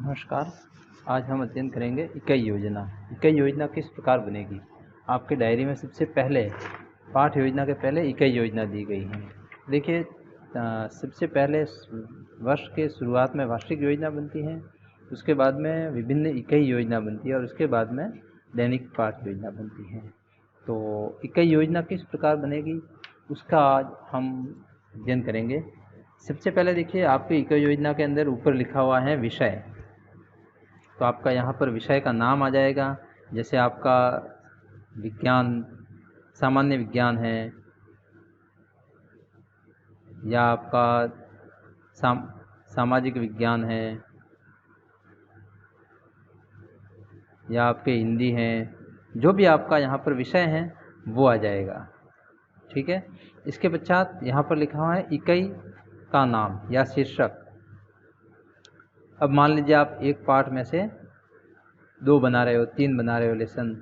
नमस्कार। आज हम अध्ययन करेंगे इकाई योजना। इकाई योजना किस प्रकार बनेगी। आपके डायरी में सबसे पहले पाठ योजना के पहले इकाई योजना दी गई है। देखिए, सबसे पहले वर्ष के शुरुआत में वार्षिक योजना बनती है, उसके बाद में विभिन्न इकाई योजना बनती है और उसके बाद में दैनिक पाठ योजना बनती है। तो इकाई योजना किस प्रकार बनेगी उसका आज हम अध्ययन करेंगे। सबसे पहले देखिए, आपकी इकाई योजना के अंदर ऊपर लिखा हुआ है विषय। तो आपका यहाँ पर विषय का नाम आ जाएगा। जैसे आपका विज्ञान, सामान्य विज्ञान है, या आपका सामाजिक विज्ञान है, या आपके हिंदी हैं, जो भी आपका यहाँ पर विषय है वो आ जाएगा। ठीक है। इसके पश्चात यहाँ पर लिखा हुआ है इकाई का नाम या शीर्षक। अब मान लीजिए आप एक पाठ में से 2 बना रहे हो, 3 बना रहे हो लेसन,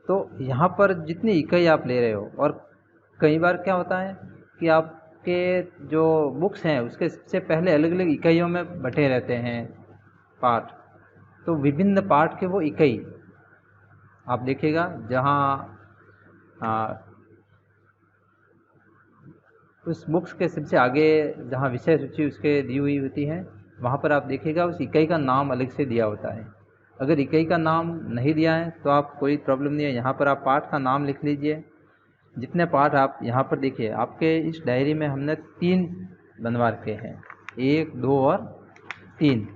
तो यहाँ पर जितनी इकाई आप ले रहे हो, और कई बार क्या होता है कि आपके जो बुक्स हैं उसके सबसे पहले अलग अलग इकाइयों में बटे रहते हैं पाठ। तो विभिन्न पाठ के वो इकाई आप देखिएगा, जहाँ उस बुक्स के सबसे आगे जहाँ विषय सूची उसके दी हुई होती है, वहाँ पर आप देखिएगा उस इकाई का नाम अलग से दिया होता है। अगर इकाई का नाम नहीं दिया है तो आप कोई प्रॉब्लम नहीं है, यहाँ पर आप पाठ का नाम लिख लीजिए। जितने पाठ आप यहाँ पर देखिए, आपके इस डायरी में हमने 3 बनवा रखे हैं, 1, 2 और 3।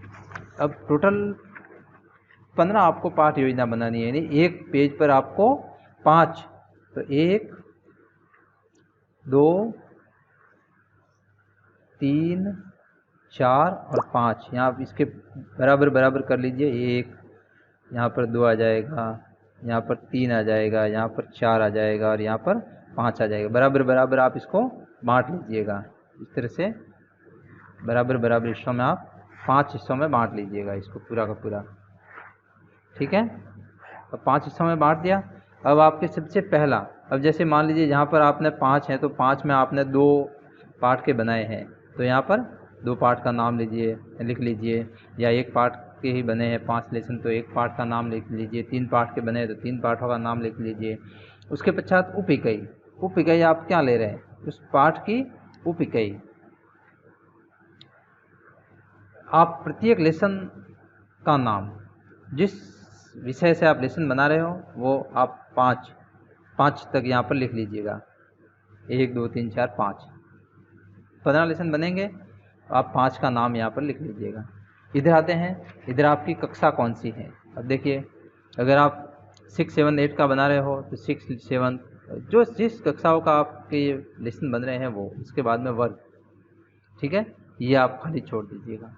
अब टोटल 15 आपको पाठ योजना बनानी है, यानी एक पेज पर आपको 5। तो 1, 2, 3, 4 और 5, यहाँ आप इसके बराबर बराबर कर लीजिए। 1 यहाँ पर 2 आ जाएगा, यहाँ पर 3 आ जाएगा, यहाँ पर 4 आ जाएगा और यहाँ पर 5 आ जाएगा। बराबर बराबर आप इसको बांट लीजिएगा। इस तरह से बराबर बराबर हिस्सों में आप 5 हिस्सों में बांट लीजिएगा इसको पूरा का पूरा। ठीक है। अब 5 हिस्सों में बांट दिया। अब आपके सबसे पहला, अब जैसे मान लीजिए यहाँ पर आपने 5 हैं, तो 5 में आपने 2 पाठ के बनाए हैं, तो यहाँ पर 2 पाठ का नाम लीजिए, लिख लीजिए। या 1 पाठ के ही बने हैं 5 लेसन, तो 1 पाठ का नाम लिख लीजिए। 3 पाठ के बने हैं तो 3 पाठों का नाम लिख लीजिए। उसके पश्चात उप इकाई। उप इकाई आप क्या ले रहे हैं, उस पाठ की उप इकाई। आप प्रत्येक लेसन का नाम, जिस विषय से आप लेसन बना रहे हो, वो आप 5 तक यहाँ पर लिख लीजिएगा। 1, 2, 3, 4, 5, 15 लेसन बनेंगे। आप 5 का नाम यहाँ पर लिख लीजिएगा। इधर आते हैं, इधर आपकी कक्षा कौन सी है। अब देखिए, अगर आप 6, 7, 8 का बना रहे हो तो 6, 7, जो जिस कक्षाओं का आपके लेसन बन रहे हैं वो, उसके बाद में वर्ग। ठीक है, ये आप खाली छोड़ दीजिएगा।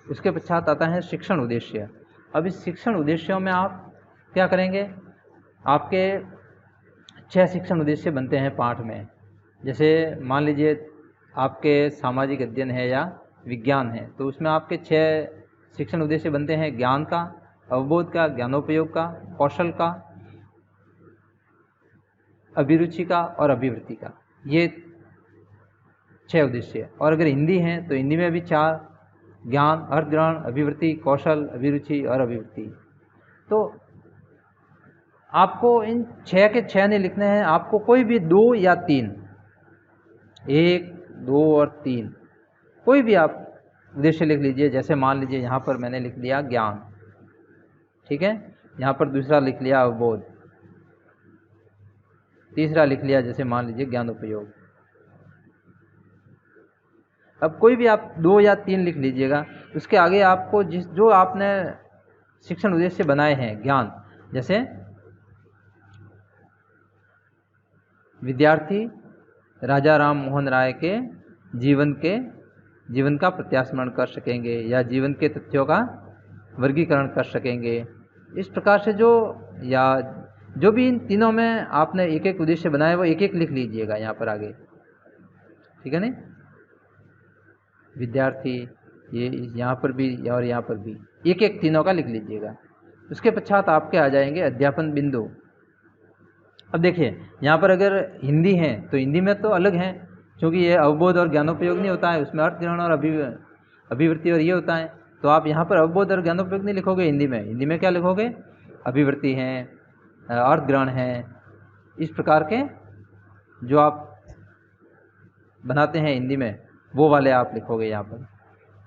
उसके पश्चात आता है शिक्षण उद्देश्य। अब इस शिक्षण उद्देश्यों में आप क्या करेंगे, आपके 6 शिक्षण उद्देश्य बनते हैं पाठ में। जैसे मान लीजिए आपके सामाजिक अध्ययन है या विज्ञान है, तो उसमें आपके 6 शिक्षण उद्देश्य बनते हैं। ज्ञान का, अवबोध का, ज्ञानोपयोग का, कौशल का, अभिरुचि का और अभिवृत्ति का, ये 6 उद्देश्य। और अगर हिंदी है तो हिंदी में भी 4, ज्ञान, अर्थग्रहण, अभिवृत्ति, कौशल, अभिरुचि और अभिवृत्ति। तो आपको इन 6 के 6 नहीं लिखने हैं, आपको कोई भी 2 या 3, 1, 2 और 3, कोई भी आप उद्देश्य लिख लीजिए। जैसे मान लीजिए यहाँ पर मैंने लिख लिया ज्ञान। ठीक है, यहाँ पर दूसरा लिख लिया अवबोध, तीसरा लिख लिया जैसे मान लीजिए ज्ञानोपयोग। अब कोई भी आप 2 या 3 लिख लीजिएगा। उसके आगे आपको जो आपने शिक्षण उद्देश्य बनाए हैं, ज्ञान, जैसे विद्यार्थी राजा राम मोहन राय के जीवन का प्रत्यास्मरण कर सकेंगे या जीवन के तथ्यों का वर्गीकरण कर सकेंगे। इस प्रकार से जो भी इन तीनों में आपने एक एक उद्देश्य बनाए, वो एक एक लिख लीजिएगा यहाँ पर आगे। ठीक है नहीं, विद्यार्थी, ये यहाँ पर भी और यहाँ पर भी एक एक तीनों का लिख लीजिएगा। उसके पश्चात आपके आ जाएंगे अध्यापन बिंदु। अब देखिए, यहाँ पर अगर हिंदी है तो हिंदी में तो अलग है, क्योंकि ये अवबोध और ज्ञानोपयोग नहीं होता है, उसमें अर्थ ग्रहण और अभिवृत्ति और ये होता है। तो आप यहाँ पर अवबोध और ज्ञानोपयुक्त नहीं लिखोगे हिंदी में। हिंदी में क्या लिखोगे? अभिवृत्ति हैं, अर्थ ग्रहण हैं, इस प्रकार के जो आप बनाते हैं हिंदी में वो वाले आप लिखोगे यहाँ पर।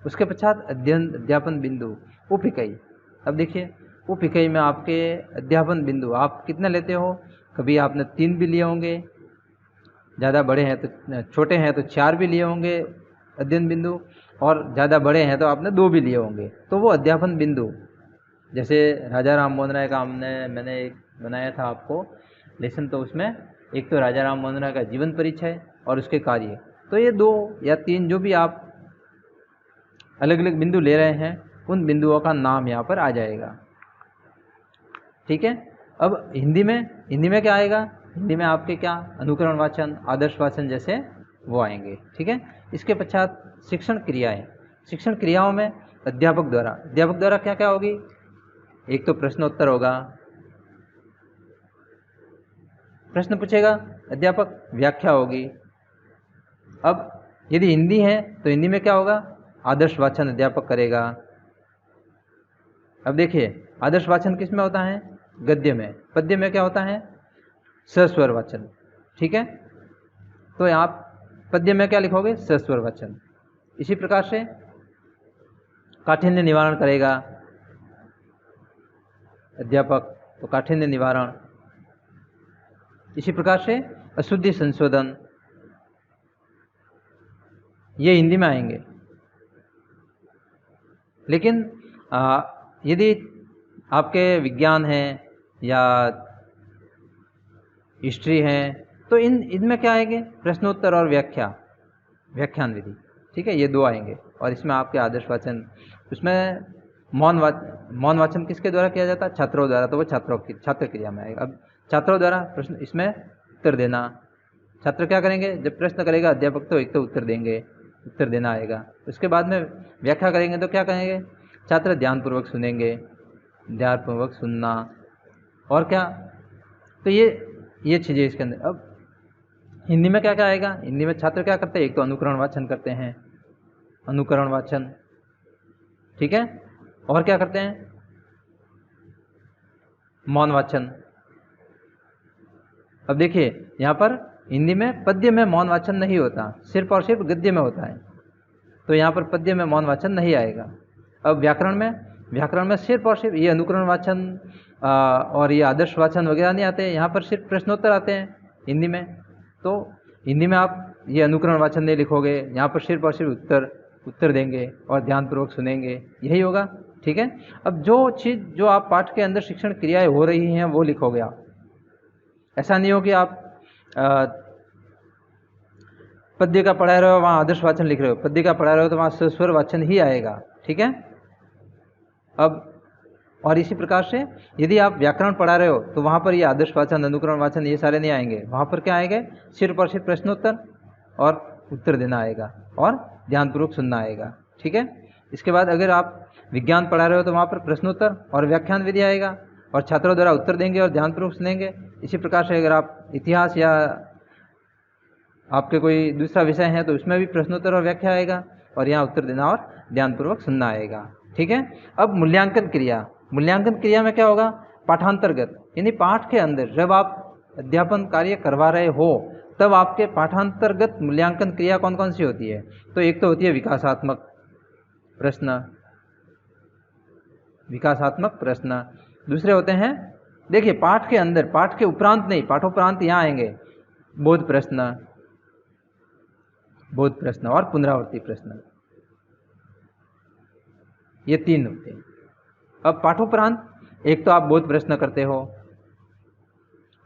उसके पश्चात अध्ययन अध्यापन बिंदु उप इकाई। अब देखिए उप इकाई में आपके अध्यापन बिंदु आप कितने लेते हो? कभी आपने 3 भी लिए होंगे, ज़्यादा बड़े हैं तो, छोटे हैं तो 4 भी लिए होंगे अध्ययन बिंदु, और ज़्यादा बड़े हैं तो आपने 2 भी लिए होंगे। तो वो अध्यापन बिंदु, जैसे राजा राम मोहन राय का मैंने एक बनाया था आपको लेसन, तो उसमें एक तो राजा राम मोहन राय का जीवन परिचय और उसके कार्य, तो ये 2 या 3 जो भी आप अलग अलग बिंदु ले रहे हैं उन बिंदुओं का नाम यहाँ पर आ जाएगा। ठीक है। अब हिंदी में क्या आएगा? हिंदी में आपके क्या अनुकरण वाचन, आदर्श वाचन जैसे वो आएंगे। ठीक है। इसके पश्चात शिक्षण क्रियाएं। शिक्षण क्रियाओं में अध्यापक द्वारा क्या क्या होगी? एक तो प्रश्नोत्तर होगा, प्रश्न पूछेगा अध्यापक, व्याख्या होगी। अब यदि हिंदी है तो हिंदी में क्या होगा? आदर्श वाचन अध्यापक करेगा। अब देखिए आदर्श वाचन किस में होता है? गद्य में। पद्य में क्या होता है? सस्वर वाचन। ठीक है। तो आप पद्य में क्या लिखोगे? सस्वर वाचन। इसी प्रकार से काठिन्य निवारण करेगा अध्यापक, तो काठिन्य निवारण। इसी प्रकार से अशुद्धि संशोधन, ये हिंदी में आएंगे। लेकिन यदि आपके विज्ञान है या हिस्ट्री है तो इनमें क्या आएंगे? प्रश्नोत्तर और व्याख्यान विधि। ठीक है, ये 2 आएंगे। और इसमें आपके आदर्श वाचन, उसमें मौन वाचन किसके द्वारा किया जाता है? छात्रों द्वारा, तो वो छात्र क्रिया में आएगा। अब छात्रों द्वारा प्रश्न, इसमें उत्तर देना। छात्र क्या करेंगे? जब प्रश्न करेगा अध्यापक तो एक तो उत्तर देंगे, उत्तर देना आएगा। उसके बाद में व्याख्या करेंगे तो क्या करेंगे? छात्र ध्यानपूर्वक सुनेंगे, ध्यानपूर्वक सुनना, और क्या? तो ये चीज़ें इसके अंदर। अब हिंदी में क्या क्या आएगा? हिंदी में छात्र क्या करते हैं? एक तो अनुकरण वाचन करते हैं, अनुकरण वाचन। ठीक है। और क्या करते हैं? मौन वाचन। अब देखिए यहाँ पर हिंदी में पद्य में मौन वाचन नहीं होता, सिर्फ और सिर्फ गद्य में होता है, तो यहाँ पर पद्य में मौन वाचन नहीं आएगा। अब व्याकरण में सिर्फ और सिर्फ ये अनुकरण वाचन और ये आदर्श वाचन वगैरह नहीं आते, यहाँ पर सिर्फ प्रश्नोत्तर आते हैं हिंदी में। तो हिंदी में आप ये अनुकरण वाचन नहीं लिखोगे, यहाँ पर सिर्फ और सिर्फ उत्तर देंगे और ध्यानपूर्वक सुनेंगे, यही होगा। ठीक है। अब जो चीज़ जो आप पाठ के अंदर शिक्षण क्रियाएं हो रही हैं वो लिखोगे आप। ऐसा नहीं हो कि आप पद्य का पढ़ा रहे हो वहाँ आदर्श वाचन लिख रहे हो, पद्य का पढ़ा रहे हो तो वहाँ सस्वर वाचन ही आएगा। ठीक है। अब और इसी प्रकार से यदि आप व्याकरण पढ़ा रहे हो तो वहाँ पर ये आदर्श वाचन, अनुकरण वाचन ये सारे नहीं आएंगे। वहाँ पर क्या आएंगे? सिर्फ और सिर्फ प्रश्नोत्तर और उत्तर देना आएगा और ध्यानपूर्वक सुनना आएगा। ठीक है। इसके बाद अगर आप विज्ञान पढ़ा रहे हो तो वहाँ पर प्रश्नोत्तर और व्याख्यान विधि आएगा और छात्रों द्वारा उत्तर देंगे और ध्यानपूर्वक सुनेंगे। इसी प्रकार से अगर आप इतिहास या आपके कोई दूसरा विषय है तो उसमें भी प्रश्नोत्तर और व्याख्या आएगा और यहाँ उत्तर देना और ध्यानपूर्वक सुनना आएगा। ठीक है। अब मूल्यांकन क्रिया में क्या होगा? पाठांतर्गत, यानी पाठ के अंदर जब आप अध्यापन कार्य करवा रहे हो तब आपके पाठांतर्गत मूल्यांकन क्रिया कौन कौन सी होती है? तो एक तो होती है विकासात्मक प्रश्न, दूसरे होते हैं, देखिए पाठ के अंदर, पाठ के उपरांत नहीं, पाठोपरांत यहाँ आएंगे, बोध प्रश्न और पुनरावृत्ति प्रश्न, ये 3 होते हैं। अब पाठोपरांत एक तो आप बोध प्रश्न करते हो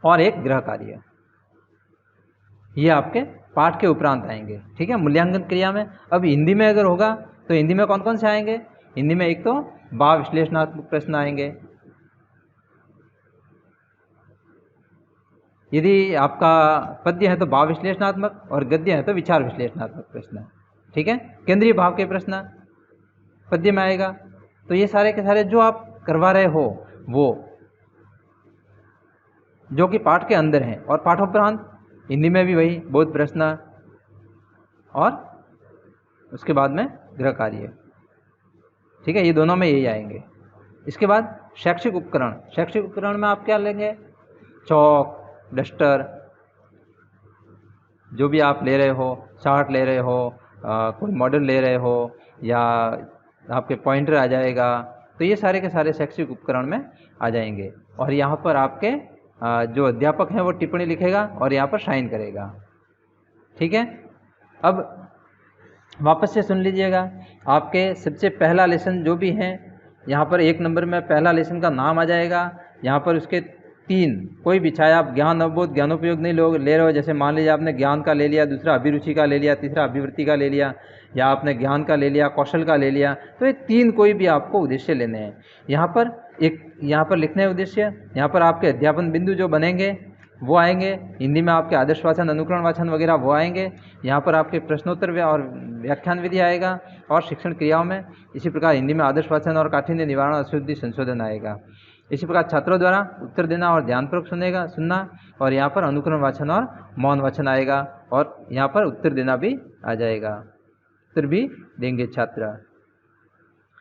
और एक गृह कार्य, ये आपके पाठ के उपरांत आएंगे। ठीक है। मूल्यांकन क्रिया में अब हिंदी में अगर होगा तो हिंदी में कौन कौन से आएंगे? हिंदी में एक तो भाव विश्लेषणात्मक प्रश्न आएंगे, यदि आपका पद्य है तो भाव विश्लेषणात्मक और गद्य है तो विचार विश्लेषणात्मक प्रश्न। ठीक है। केंद्रीय भाव के प्रश्न पद्य में आएगा। तो ये सारे के सारे जो आप करवा रहे हो वो जो कि पाठ के अंदर हैं, और पाठोपरांत हिंदी में भी वही बोध प्रश्न और उसके बाद में गृह कार्य। ठीक है, ये दोनों में यही आएंगे। इसके बाद शैक्षिक उपकरण, शैक्षिक उपकरण में आप क्या लेंगे, चौक, डस्टर, जो भी आप ले रहे हो, चार्ट ले रहे हो, कोई मॉडल ले रहे हो, या आपके पॉइंटर आ जाएगा, तो ये सारे के सारे शैक्षिक उपकरण में आ जाएंगे। और यहाँ पर आपके जो अध्यापक हैं वो टिप्पणी लिखेगा और यहाँ पर साइन करेगा। ठीक है, अब वापस से सुन लीजिएगा। आपके सबसे पहला लेसन जो भी है, यहाँ पर 1 नंबर में पहला लेसन का नाम आ जाएगा। यहाँ पर उसके 3 कोई भी, चाहे आप ज्ञान अवबोध ज्ञानोपयोग नहीं ले रहे हो, जैसे मान लीजिए आपने ज्ञान का ले लिया, दूसरा अभिरुचि का ले लिया, तीसरा अभिवृत्ति का ले लिया, या आपने ज्ञान का ले लिया, कौशल का ले लिया, तो ये 3 कोई भी आपको उद्देश्य लेने हैं। यहाँ पर लिखने उद्देश्य, यहाँ पर आपके अध्यापन बिंदु जो बनेंगे वो आएंगे। हिंदी में आपके आदर्श वाचन, अनुकरण वाचन वगैरह वो आएंगे। यहाँ पर आपके प्रश्नोत्तर और व्याख्यान विधि आएगा, और शिक्षण क्रियाओं में इसी प्रकार हिंदी में आदर्श वाचन और काठिन्य निवारण अशुद्धि संशोधन आएगा। इसी प्रकार छात्रों द्वारा उत्तर देना और ध्यानपूर्वक सुनना, और यहाँ पर अनुकरण वाचन और मौन वाचन आएगा, और यहाँ पर उत्तर देना भी आ जाएगा, उत्तर भी देंगे छात्र।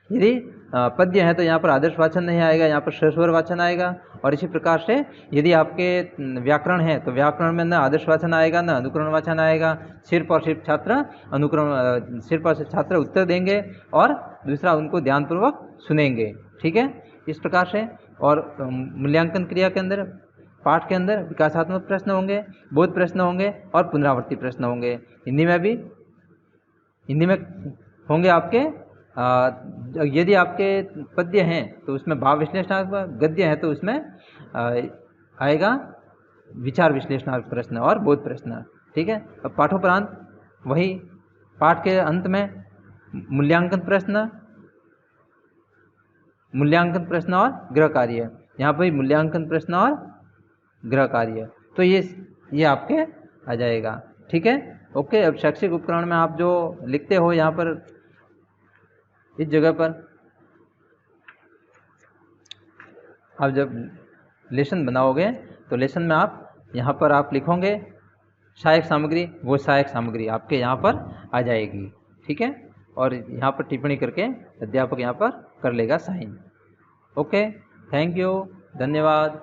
यदि पद्य है तो यहाँ पर आदर्श वाचन नहीं आएगा, यहाँ पर सस्वर वाचन आएगा। और इसी प्रकार से यदि आपके व्याकरण है तो व्याकरण में न आदर्श वाचन आएगा न अनुकरण वाचन आएगा। सिर्फ और सिर्फ छात्र उत्तर देंगे और दूसरा उनको ध्यानपूर्वक सुनेंगे। ठीक है, इस प्रकार से। और मूल्यांकन क्रिया के अंदर, पाठ के अंदर विकासात्मक प्रश्न होंगे, बोध प्रश्न होंगे और पुनरावृत्ति प्रश्न होंगे। हिंदी में होंगे आपके यदि आपके पद्य हैं तो उसमें भाव विश्लेषणात्मक, गद्य है तो उसमें आएगा विचार विश्लेषणात्मक प्रश्न और बोध प्रश्न। ठीक है, अब पाठोपरांत वही पाठ के अंत में मूल्यांकन प्रश्न और गृह कार्य, यहाँ पर मूल्यांकन प्रश्न और गृह कार्य, तो ये आपके आ जाएगा। ठीक है, ओके। अब शैक्षिक उपकरण में आप जो लिखते हो यहाँ पर इस जगह पर, आप जब लेसन बनाओगे तो लेसन में आप यहाँ पर आप लिखोगे सहायक सामग्री, वो सहायक सामग्री आपके यहाँ पर आ जाएगी। ठीक है, और यहाँ पर टिप्पणी करके अध्यापक यहाँ पर कर लेगा साइन। ओके, थैंक यू, धन्यवाद।